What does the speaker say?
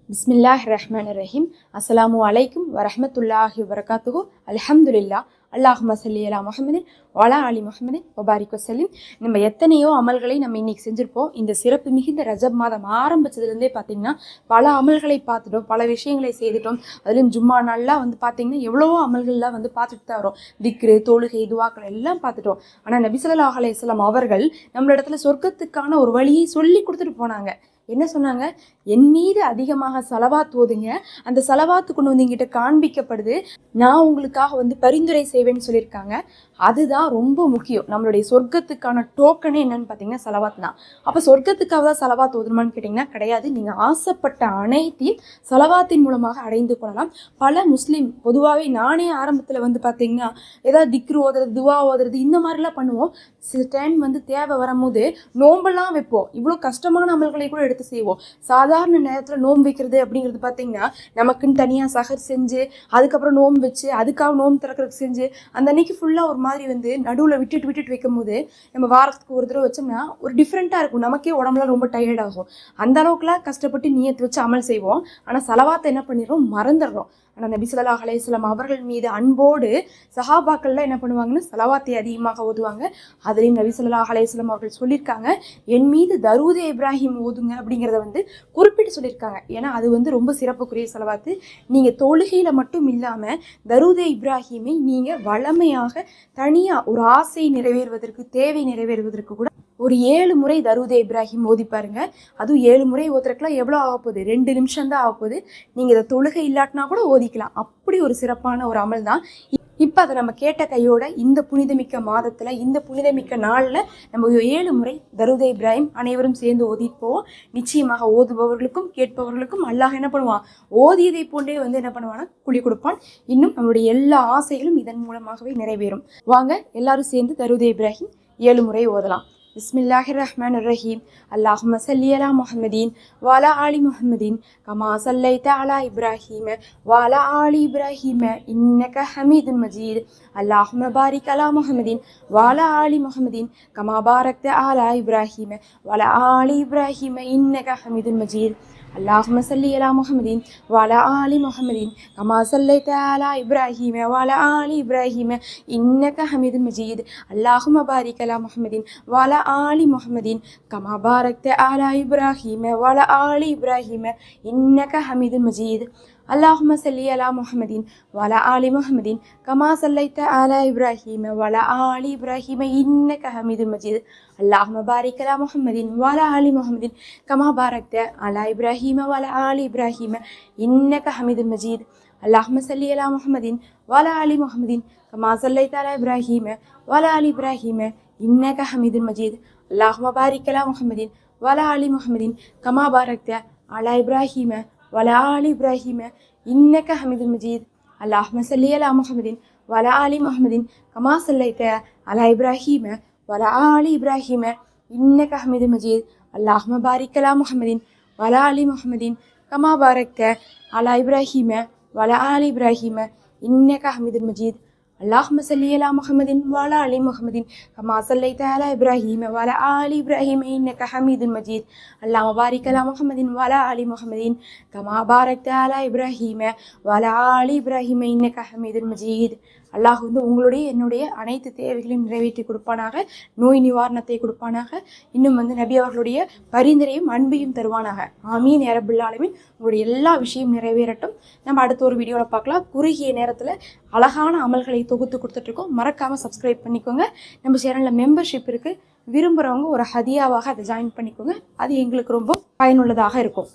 பிஸ்மில்லாஹிர்ரஹ்மானிர்ரஹீம். அஸ்ஸலாமு அலைக்கும் வரஹ்மத்துல்லாஹி வபரகாத்துஹு. அல்ஹம்துலில்லாஹ். அல்லாஹும்ம ஸல்லி அலா முஹம்மதின் வஅலா ஆலி முஹம்மதின் வபாரிக் வஸல்லிம். நம்ம எத்தனையோ அமல்களை நம்ம இன்னைக்கு செஞ்சுருப்போம். இந்த சிறப்பு மிகுந்த ரஜப் மாதம் ஆரம்பிச்சதுலேருந்தே பார்த்தீங்கன்னா பல அமல்களை பார்த்துட்டோம், பல விஷயங்களை செய்துட்டோம். அதுலேயும் ஜும்மா நாள்லாம் பார்த்தீங்கன்னா எவ்வளவோ அமல்கள்லாம் பார்த்துட்டு தான் வரோம். திக்ரு, தொழுகை, துவாக்கள் எல்லாம் பார்த்துட்டோம். ஆனால் நபி ஸல்லல்லாஹு அலைஹி வஸல்லம் அவர்கள் நம்மளிடத்துல சொர்க்கத்துக்கான ஒரு வழியை சொல்லி கொடுத்துட்டு போனாங்க. என்ன சொன்னாங்க? என் மீது அதிகமாக சலவாத் ஓதுங்க, அந்த சலவாத்து கொண்டு எங்கிட்ட காண்பிக்கப்படுது, நான் உங்களுக்காக பரிந்துரை செய்வேன்னு சொல்லியிருக்காங்க. அதுதான் ரொம்ப முக்கியம். நம்மளுடைய சொர்க்கத்துக்கான டோக்கனே என்னன்னு பார்த்தீங்கன்னா சலவாத் தான். அப்போ சொர்க்கத்துக்காக தான் சலவாத் ஓதுமான்னு கேட்டிங்கன்னா கிடையாது. நீங்கள் ஆசைப்பட்ட அனைத்தையும் சலவாத்தின் மூலமாக அடைந்து கொள்ளலாம். பல முஸ்லீம் பொதுவாகவே நானே ஆரம்பத்தில் பார்த்தீங்கன்னா ஏதாவது திக்ரு ஓதுறது, துவா ஓதுறது இந்த மாதிரிலாம் பண்ணுவோம். சில டைம் தேவை வரும்போது நோம்பெல்லாம் வைப்போம். இவ்வளோ கஷ்டமான அமல்களை கூட எடுத்து செய்வோம். சாதாரண நேரத்தில் நோம்பு வைக்கிறது அப்படிங்கிறது பார்த்தீங்கன்னா நமக்குன்னு தனியாக சஹர் செஞ்சு அதுக்கப்புறம் நோம்பு வச்சு அதுக்காக நோம்பு திறக்கிறதுக்கு செஞ்சு அந்த அன்னைக்கு ஃபுல்லாக ஒரு மாதிரி நடுவில் விட்டுட்டு வைக்கும் போது நம்ம வாரத்துக்கு ஒரு தடவை வச்சோம்னா ஒரு டிஃப்ரெண்ட்டாக இருக்கும். நமக்கே உடம்புலாம் ரொம்ப டயர்ட் ஆகும். அந்த அளவுக்குலாம் கஷ்டப்பட்டு நியத்து வச்சு அமல் செய்வோம். ஆனால் சலவாத்தை என்ன பண்ணிடுறோம்? மறந்துடுறோம். ஆனால் நபி ஸல்லல்லாஹு அலைஹி வஸல்லம் அவர்கள் மீது அன்போடு சஹாபாக்கள்லாம் என்ன பண்ணுவாங்கன்னு சலவாத்தை அதிகமாக ஓதுவாங்க. அதுலேயும் நபி ஸல்லல்லாஹு அலைஹி வஸல்லம் அவர்கள் சொல்லியிருக்காங்க, என் மீது தரூதே இப்ராஹிம் ஓதுங்க அப்படிங்கிறத குறிப்பிட்டு சொல்லியிருக்காங்க. ஏன்னா அது ரொம்ப சிறப்புக்குரிய சலவாத்து. நீங்கள் தொழுகையில் மட்டும் இல்லாமல் தரூதே இப்ராஹிமை நீங்கள் வளமையாக தனியாக ஒரு ஆசை நிறைவேறுவதற்கு, தேவை நிறைவேறுவதற்கு கூட ஒரு 7 முறை தரூதே இப்ராஹிம் ஓதி பாருங்க. அதுவும் 7 முறை ஓதுறதுக்குலாம் எவ்வளோ ஆகப்போகுது? 2 நிமிஷம் தான் ஆகப்போகுது. நீங்கள் இதை தொழுகை இல்லாட்டினா கூட ஓதிக்கலாம். அப்படி ஒரு சிறப்பான ஒரு அமல் தான். இப்போ அதை நம்ம கேட்ட கையோட இந்த புனிதமிக்க மாதத்தில், இந்த புனிதமிக்க நாளில் நம்ம 7 முறை தரூதே இப்ராஹிம் அனைவரும் சேர்ந்து ஓதிட்டு போவோம். நிச்சயமாக ஓதுபவர்களுக்கும் கேட்பவர்களுக்கும் அல்லாஹ் என்ன பண்ணுவான்? ஓதியதை போன்றே என்ன பண்ணுவான்னா கூலி கொடுப்பான். இன்னும் நம்மளுடைய எல்லா ஆசைகளும் இதன் மூலமாகவே நிறைவேறும். வாங்க எல்லாரும் சேர்ந்து தரூதே இப்ராஹிம் 7 முறை ஓதலாம். பிஸ்மில்லாஹிர்ரஹ்மானிர்ரஹீம். அல்லாஹும்ம ஸல்லி அலா முஹம்மதின் வஅலா ஆலி முஹம்மதின் கமா ஸல்லைத அலா இப்ராஹீம வஅலா ஆலி இப்ராஹீம இன்னக ஹமீதுன் மஜீத். அல்லாஹும்ம பாரிக் அலா முஹம்மதின் வஅலா ஆலி முஹம்மதின் கமா பாரக்த அலா இப்ராஹீம வஅலா ஆலி இப்ராஹீம இன்னக ஹமீதுன் மஜீத். اللهم صل على محمد وعلى آل محمد كما صليت على إبراهيم وعلى آل إبراهيم إنك حميد مجيد. اللهم بارك على محمد وعلى آل محمد كما باركت على إبراهيم وعلى آل إبراهيم إنك حميد مجيد. اللهم صل على محمد وعلى آل محمد كما صليت على إبراهيم وعلى آل إبراهيم إنك حميد مجيد. اللهم بارك على محمد وعلى آل محمد كما باركت على إبراهيم وعلى آل إبراهيم إنك حميد مجيد. اللهم صل على محمد وعلى آل محمد كما صليت على إبراهيم وعلى آل إبراهيم إنك حميد مجيد. اللهم بارك على محمد وعلى آل محمد كما باركت على إبراهيم وعلى آل إبراهيم إنك حميد مجيد. اللهم صل على محمد وعلى آل محمد كما صليت على إبراهيم وعلى آل إبراهيم إنك حميد مجيد. اللهم بارك على محمد وعلى آل محمد كما باركت على إبراهيم وعلى آل إبراهيم إنك حميد مجيد. اللهم صل على محمد وعلى آل محمد كما صليت على إبراهيم وعلى آل إبراهيم إنك حميد مجيد. اللهم بارك على محمد وعلى آل محمد كما باركت على إبراهيم وعلى آل إبراهيم إنك حميد مجيد. அல்லாஹ் உங்களுடைய என்னுடைய அனைத்து தேவைகளையும் நிறைவேற்றி கொடுப்பானாக, நோய் நிவாரணத்தை கொடுப்பானாக, இன்னும் நபி அவர்களுடைய பரிந்துரையும் அன்பையும் தருவானாக. ஆமீன் யா ரப்பல் ஆலமீன். உங்களுடைய எல்லா விஷயம் நிறைவேறட்டும். நம்ம அடுத்த ஒரு வீடியோவில் பார்க்கலாம். குறுகிய நேரத்தில் அழகான அமல்களை தொகுத்து கொடுத்துட்ருக்கோம். மறக்காமல் சப்ஸ்கிரைப் பண்ணிக்கோங்க. நம்ம சேனலில் மெம்பர்ஷிப் இருக்குது. விரும்புகிறவங்க ஒரு ஹதியாவாக அதை ஜாயின் பண்ணிக்கோங்க. அது எங்களுக்கு ரொம்ப பயனுள்ளதாக இருக்கும்.